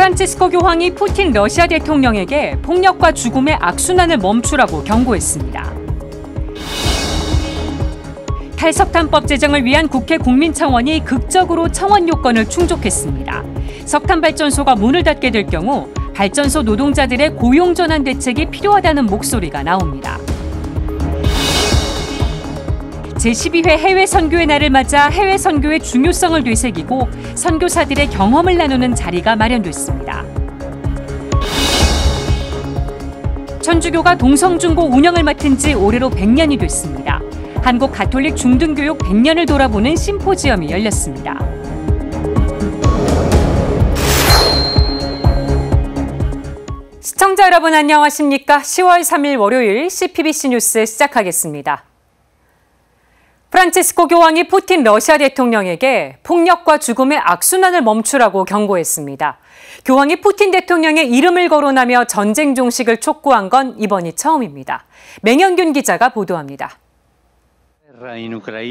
프란치스코 교황이 푸틴 러시아 대통령에게 폭력과 죽음의 악순환을 멈추라고 경고했습니다. 탈석탄법 제정을 위한 국회 국민청원이 극적으로 청원 요건을 충족했습니다. 석탄 발전소가 문을 닫게 될 경우 발전소 노동자들의 고용 전환 대책이 필요하다는 목소리가 나옵니다. 제12회 해외 선교의 날을 맞아 해외 선교의 중요성을 되새기고 선교사들의 경험을 나누는 자리가 마련됐습니다. 천주교가 동성중고 운영을 맡은 지 올해로 100년이 됐습니다. 한국 가톨릭 중등교육 100년을 돌아보는 심포지엄이 열렸습니다. 시청자 여러분 안녕하십니까? 10월 3일 월요일 CPBC 뉴스 시작하겠습니다. 프란치스코 교황이 푸틴 러시아 대통령에게 폭력과 죽음의 악순환을 멈추라고 경고했습니다. 교황이 푸틴 대통령의 이름을 거론하며 전쟁 종식을 촉구한 건 이번이 처음입니다. 맹현균 기자가 보도합니다.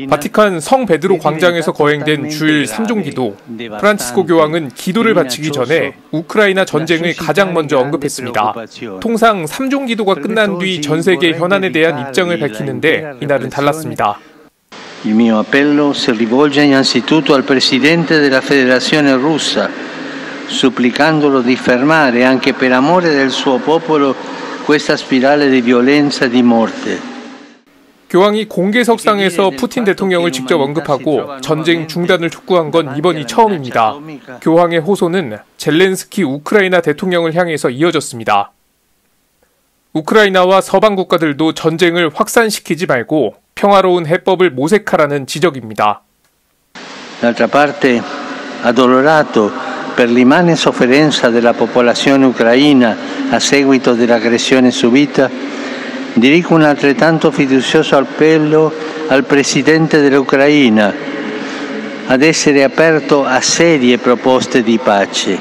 바티칸 성 베드로 광장에서 거행된 주일 3종 기도. 프란치스코 교황은 기도를 바치기 전에 우크라이나 전쟁을 가장 먼저 언급했습니다. 통상 3종 기도가 끝난 뒤 전 세계 현안에 대한 입장을 밝히는데 이날은 달랐습니다. Il mio appello si rivolge innanzitutto al Presidente della Federazione Russa, supplicandolo di fermare anche per amore del suo popolo questa spirale di violenza e di morte. 교황이 공개석상에서 푸틴 대통령을 직접 언급하고 전쟁 중단을 촉구한 건 이번이 처음입니다. 교황의 호소는 젤렌스키 우크라이나 대통령을 향해서 이어졌습니다. 우크라이나와 서방 국가들도 전쟁을 확산시키지 말고 평화로운 해법을 모색하라는 지적입니다. D'altra parte, addolorato per l'immane sofferenza della popolazione ucraina a seguito dell'aggressione subita, dirigo un altrettanto fiducioso appello al Presidente dell'Ucraina ad essere aperto a serie proposte di pace.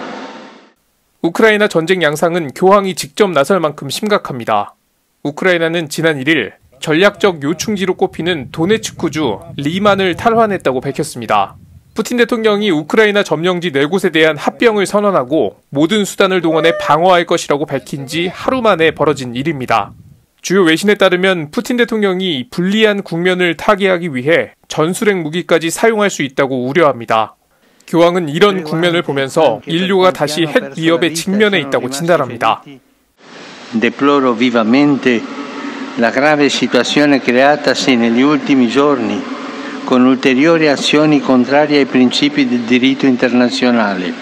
우크라이나 전쟁 양상은 교황이 직접 나설 만큼 심각합니다. 우크라이나는 지난 1일 전략적 요충지로 꼽히는 도네츠크주 리만을 탈환했다고 밝혔습니다. 푸틴 대통령이 우크라이나 점령지 4곳에 대한 합병을 선언하고 모든 수단을 동원해 방어할 것이라고 밝힌 지 하루 만에 벌어진 일입니다. 주요 외신에 따르면 푸틴 대통령이 불리한 국면을 타개하기 위해 전술핵 무기까지 사용할 수 있다고 우려합니다. 교황은 이런 국면을 보면서 인류가 다시 핵 위협에 직면해 있다고 진단합니다. Deploro vivamente la grave situazione creatasi negli ultimi giorni con ulteriori azioni contrarie ai principi del diritto internazionale.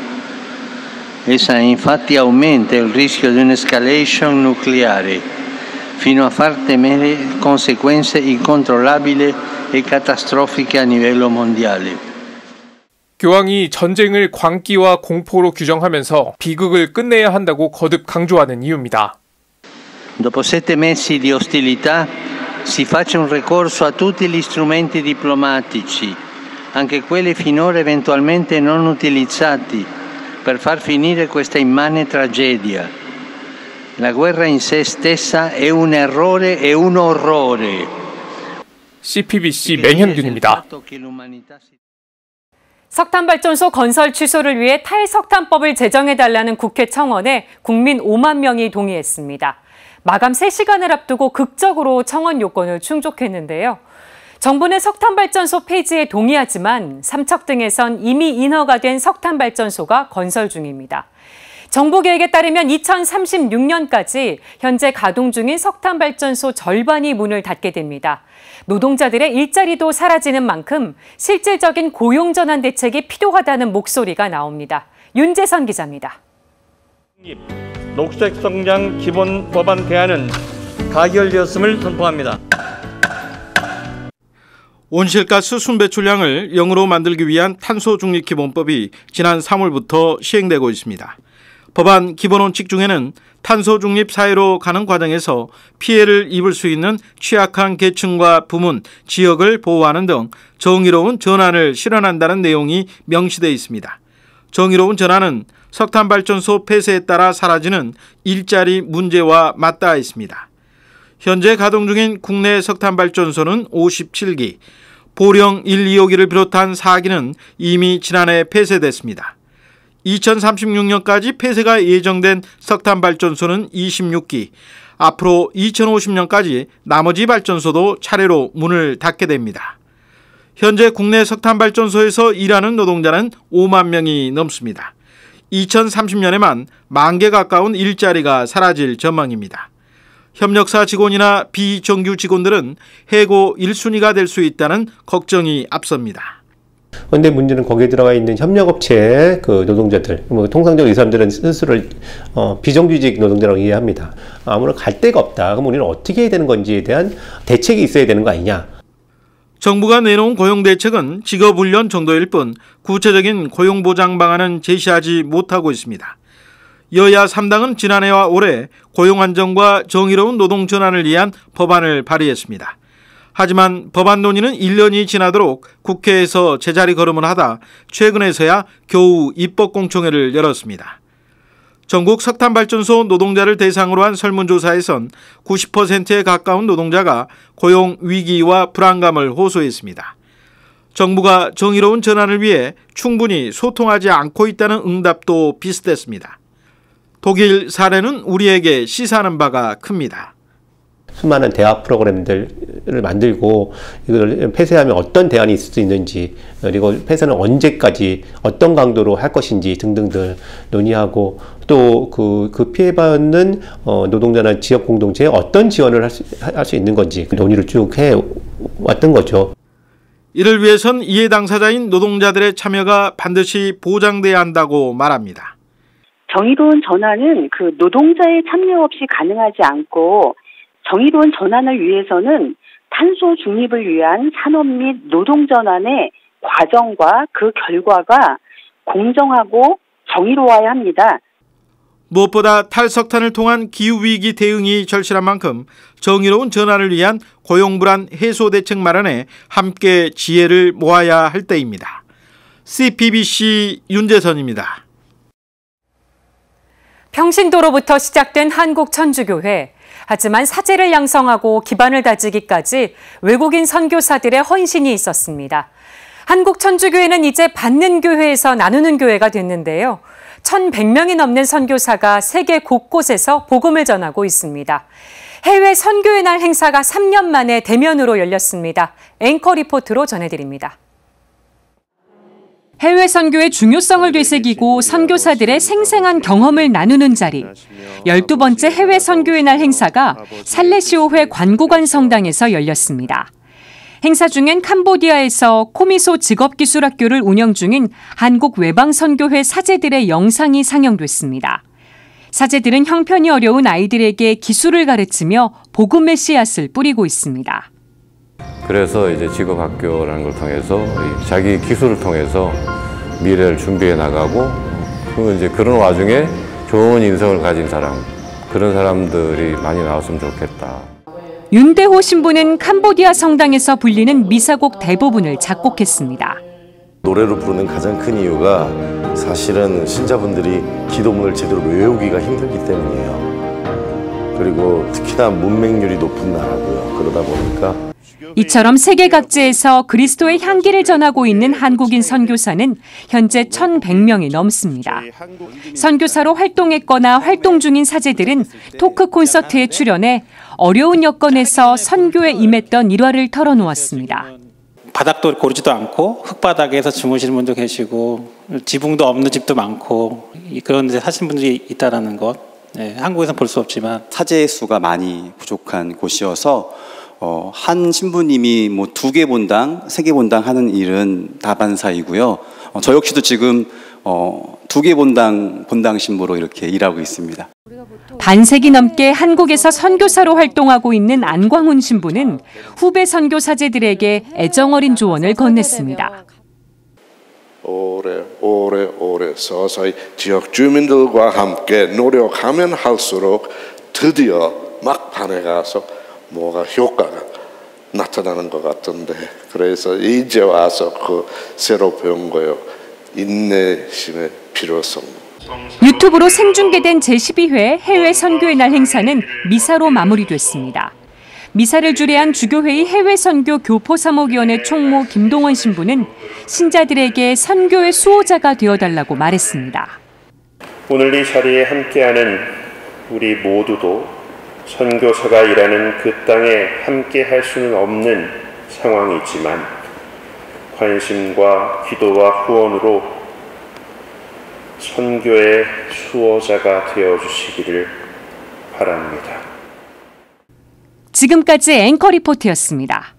Essa infatti aumenta il rischio di un'escalation nucleare fino a far temere conseguenze incontrollabili e catastrofiche a livello mondiale. 교황이 전쟁을 광기와 공포로 규정하면서 비극을 끝내야 한다고 거듭 강조하는 이유입니다. Dopo 7 mesi di ostilità si faccia un ricorso a tutti gli strumenti diplomatici, anche quelli finora eventualmente non utilizzati, per far finire questa immane tragedia. La guerra in sé stessa è un errore e un orrore. CPBC 맹현균입니다. 석탄발전소 건설 취소를 위해 탈석탄법을 제정해달라는 국회 청원에 국민 5만 명이 동의했습니다. 마감 3시간을 앞두고 극적으로 청원 요건을 충족했는데요. 정부는 석탄발전소 폐지에 동의하지만 삼척 등에선 이미 인허가 된 석탄발전소가 건설 중입니다. 정부 계획에 따르면 2036년까지 현재 가동 중인 석탄발전소 절반이 문을 닫게 됩니다. 노동자들의 일자리도 사라지는 만큼 실질적인 고용전환 대책이 필요하다는 목소리가 나옵니다. 윤재선 기자입니다. 녹색성장 기본법안 대안은 가결되었음을 선포합니다. 온실가스 순배출량을 0으로 만들기 위한 탄소중립기본법이 지난 3월부터 시행되고 있습니다. 법안 기본원칙 중에는 탄소중립 사회로 가는 과정에서 피해를 입을 수 있는 취약한 계층과 부문, 지역을 보호하는 등 정의로운 전환을 실현한다는 내용이 명시되어 있습니다. 정의로운 전환은 석탄발전소 폐쇄에 따라 사라지는 일자리 문제와 맞닿아 있습니다. 현재 가동 중인 국내 석탄발전소는 57기, 보령 1, 2호기를 비롯한 4기는 이미 지난해 폐쇄됐습니다. 2036년까지 폐쇄가 예정된 석탄 발전소는 26기, 앞으로 2050년까지 나머지 발전소도 차례로 문을 닫게 됩니다. 현재 국내 석탄 발전소에서 일하는 노동자는 5만 명이 넘습니다. 2030년에만 1만 개 가까운 일자리가 사라질 전망입니다. 협력사 직원이나 비정규 직원들은 해고 1순위가 될 수 있다는 걱정이 앞섭니다. 그런데 문제는 거기에 들어가 있는 협력업체의 그 노동자들, 통상적으로 이 사람들은 스스로를 비정규직 노동자라고 이해합니다. 아무런 갈 데가 없다. 그럼 우리는 어떻게 해야 되는 건지에 대한 대책이 있어야 되는 거 아니냐. 정부가 내놓은 고용대책은 직업훈련 정도일 뿐 구체적인 고용보장 방안은 제시하지 못하고 있습니다. 여야 3당은 지난해와 올해 고용안정과 정의로운 노동 전환을 위한 법안을 발의했습니다. 하지만 법안 논의는 1년이 지나도록 국회에서 제자리 걸음을 하다 최근에서야 겨우 입법공청회를 열었습니다. 전국 석탄발전소 노동자를 대상으로 한 설문조사에선 90%에 가까운 노동자가 고용 위기와 불안감을 호소했습니다. 정부가 정의로운 전환을 위해 충분히 소통하지 않고 있다는 응답도 비슷했습니다. 독일 사례는 우리에게 시사하는 바가 큽니다. 수많은 대학 프로그램들을 만들고 이걸 폐쇄하면 어떤 대안이 있을 수 있는지, 그리고 폐쇄는 언제까지 어떤 강도로 할 것인지 등등들 논의하고, 또 그 피해받는 노동자나 지역 공동체에 어떤 지원을 할 수 있는 건지 논의를 쭉 해왔던 거죠. 이를 위해선 이해 당사자인 노동자들의 참여가 반드시 보장돼야 한다고 말합니다. 정의로운 전환은 그 노동자의 참여 없이 가능하지 않고, 정의로운 전환을 위해서는 탄소 중립을 위한 산업 및 노동 전환의 과정과 그 결과가 공정하고 정의로워야 합니다. 무엇보다 탈석탄을 통한 기후위기 대응이 절실한 만큼 정의로운 전환을 위한 고용불안 해소 대책 마련에 함께 지혜를 모아야 할 때입니다. CPBC 윤재선입니다. 평신도로부터 시작된 한국천주교회. 하지만 사제를 양성하고 기반을 다지기까지 외국인 선교사들의 헌신이 있었습니다. 한국천주교회는 이제 받는 교회에서 나누는 교회가 됐는데요. 1,100명이 넘는 선교사가 세계 곳곳에서 복음을 전하고 있습니다. 해외 선교의 날 행사가 3년 만에 대면으로 열렸습니다. 앵커 리포트로 전해드립니다. 해외 선교의 중요성을 되새기고 선교사들의 생생한 경험을 나누는 자리. 12번째 해외 선교의 날 행사가 살레시오회 관고관 성당에서 열렸습니다. 행사 중엔 캄보디아에서 코미소 직업기술학교를 운영 중인 한국외방선교회 사제들의 영상이 상영됐습니다. 사제들은 형편이 어려운 아이들에게 기술을 가르치며 복음의 씨앗을 뿌리고 있습니다. 그래서 이제 직업학교라는 걸 통해서 자기 기술을 통해서 미래를 준비해 나가고, 그리고 이제 그런 와중에 좋은 인성을 가진 사람, 그런 사람들이 많이 나왔으면 좋겠다. 윤대호 신부는 캄보디아 성당에서 불리는 미사곡 대부분을 작곡했습니다. 노래로 부르는 가장 큰 이유가 사실은 신자분들이 기도문을 제대로 외우기가 힘들기 때문이에요. 그리고 특히나 문맹률이 높은 나라고요. 그러다 보니까 이처럼 세계 각지에서 그리스도의 향기를 전하고 있는 한국인 선교사는 현재 1,100명이 넘습니다. 선교사로 활동했거나 활동 중인 사제들은 토크 콘서트에 출연해 어려운 여건에서 선교에 임했던 일화를 털어놓았습니다. 바닥도 고르지도 않고 흙바닥에서 주무시는 분도 계시고 지붕도 없는 집도 많고 그런 데 사신 분들이 있다는 것. 한국에서는 볼 수 없지만 사제의 수가 많이 부족한 곳이어서 한 신부님이 뭐 2개 본당, 3개 본당 하는 일은 다반사이고요. 저 역시도 지금 2개 본당 신부로 이렇게 일하고 있습니다. 반세기 넘게 한국에서 선교사로 활동하고 있는 안광훈 신부는 후배 선교사제들에게 애정어린 조언을 건넸습니다. 오래 서서히 지역 주민들과 함께 노력하면 할수록 드디어 막판에 가서 뭐가 효과가 나타나는 것 같은데, 그래서 이제 와서 그 새로 배운 거요. 인내심의 필요성. 유튜브로 생중계된 제12회 해외 선교의 날 행사는 미사로 마무리됐습니다. 미사를 주례한 주교회의 해외선교 교포사목위원회 총무 김동원 신부는 신자들에게 선교의 수호자가 되어달라고 말했습니다. 오늘 이 자리에 함께하는 우리 모두도 선교사가 일하는 그 땅에 함께할 수는 없는 상황이지만 관심과 기도와 후원으로 선교의 수호자가 되어주시기를 바랍니다. 지금까지 앵커 리포트였습니다.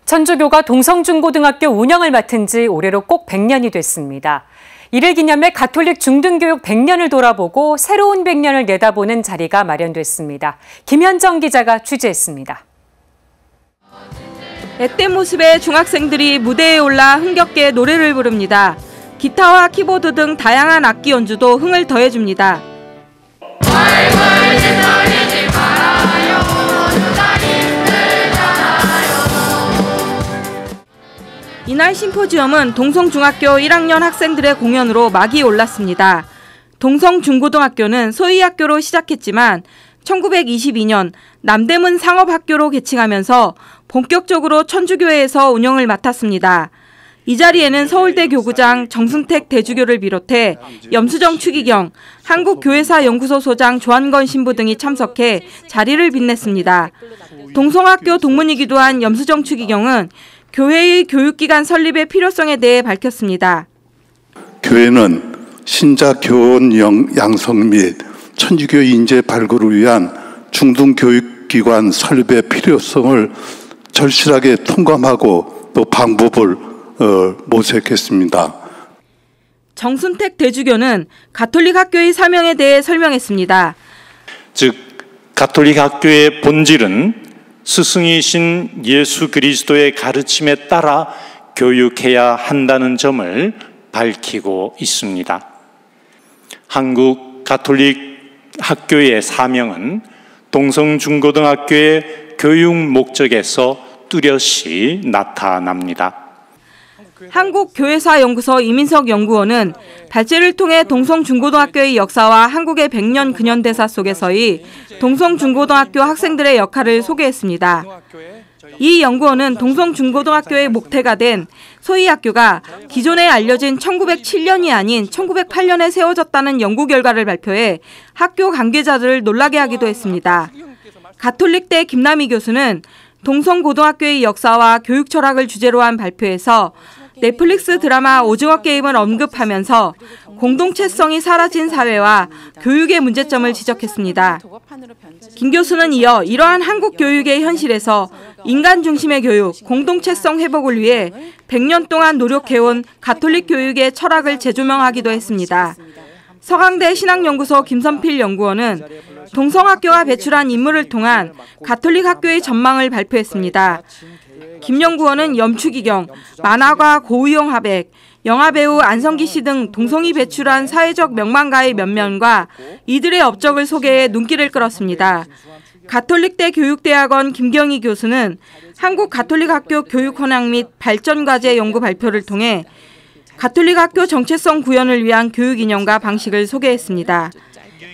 천주교가 동성중고등학교 운영을 맡은 지 올해로 꼭 100년이 됐습니다. 이를 기념해 가톨릭 중등교육 100년을 돌아보고 새로운 100년을 내다보는 자리가 마련됐습니다. 김현정 기자가 취재했습니다. 앳된 모습의 중학생들이 무대에 올라 흥겹게 노래를 부릅니다. 기타와 키보드 등 다양한 악기 연주도 흥을 더해줍니다. 이날 심포지엄은 동성중학교 1학년 학생들의 공연으로 막이 올랐습니다. 동성중고등학교는 소위학교로 시작했지만 1922년 남대문 상업학교로 개칭하면서 본격적으로 천주교회에서 운영을 맡았습니다. 이 자리에는 서울대 교구장 정순택 대주교를 비롯해 염수정 추기경, 한국교회사연구소 소장 조한건 신부 등이 참석해 자리를 빛냈습니다. 동성학교 동문이기도 한 염수정 추기경은 교회의 교육기관 설립의 필요성에 대해 밝혔습니다. 교회는 신자 교원 양성 및 천주교 인재 발굴을 위한 중등교육기관 설립의 필요성을 절실하게 통감하고 또 방법을 모색했습니다. 정순택 대주교는 가톨릭 학교의 사명에 대해 설명했습니다. 즉 가톨릭 학교의 본질은 스승이신 예수 그리스도의 가르침에 따라 교육해야 한다는 점을 밝히고 있습니다. 한국 가톨릭 학교의 사명은 동성중고등학교의 교육 목적에서 뚜렷이 나타납니다. 한국교회사연구소 이민석 연구원은 발제를 통해 동성중고등학교의 역사와 한국의 100년 근현대사 속에서의 동성중고등학교 학생들의 역할을 소개했습니다. 이 연구원은 동성중고등학교의 목태가 된 소위학교가 기존에 알려진 1907년이 아닌 1908년에 세워졌다는 연구 결과를 발표해 학교 관계자들을 놀라게 하기도 했습니다. 가톨릭대 김남희 교수는 동성고등학교의 역사와 교육 철학을 주제로 한 발표에서 넷플릭스 드라마 오징어 게임을 언급하면서 공동체성이 사라진 사회와 교육의 문제점을 지적했습니다. 김 교수는 이어 이러한 한국 교육의 현실에서 인간 중심의 교육, 공동체성 회복을 위해 100년 동안 노력해온 가톨릭 교육의 철학을 재조명하기도 했습니다. 서강대 신학연구소 김선필 연구원은 동성학교가 배출한 인물을 통한 가톨릭 학교의 전망을 발표했습니다. 김 연구원은 염추기경, 만화가 고우영 하백, 영화배우 안성기 씨 등 동성이 배출한 사회적 명망가의 면면과 이들의 업적을 소개해 눈길을 끌었습니다. 가톨릭대 교육대학원 김경희 교수는 한국 가톨릭학교 교육 현황 및 발전과제 연구 발표를 통해 가톨릭학교 정체성 구현을 위한 교육 이념과 방식을 소개했습니다.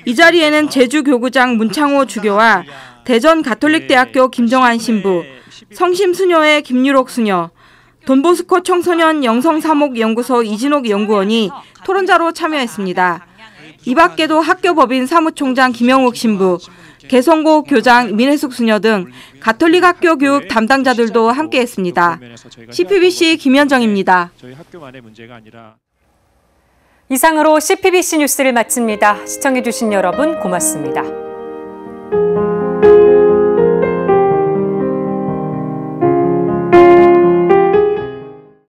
이 자리에는 제주 교구장 문창호 주교와 대전 가톨릭대학교 김정환 신부, 성심수녀회 김유록 수녀, 돈보스코 청소년 영성사목연구소 이진옥 연구원이 토론자로 참여했습니다. 이 밖에도 학교법인 사무총장 김영욱 신부, 개성고 교장 민혜숙 수녀 등 가톨릭 학교 교육 담당자들도 함께했습니다. CPBC 김현정입니다. 이상으로 CPBC 뉴스를 마칩니다. 시청해주신 여러분 고맙습니다.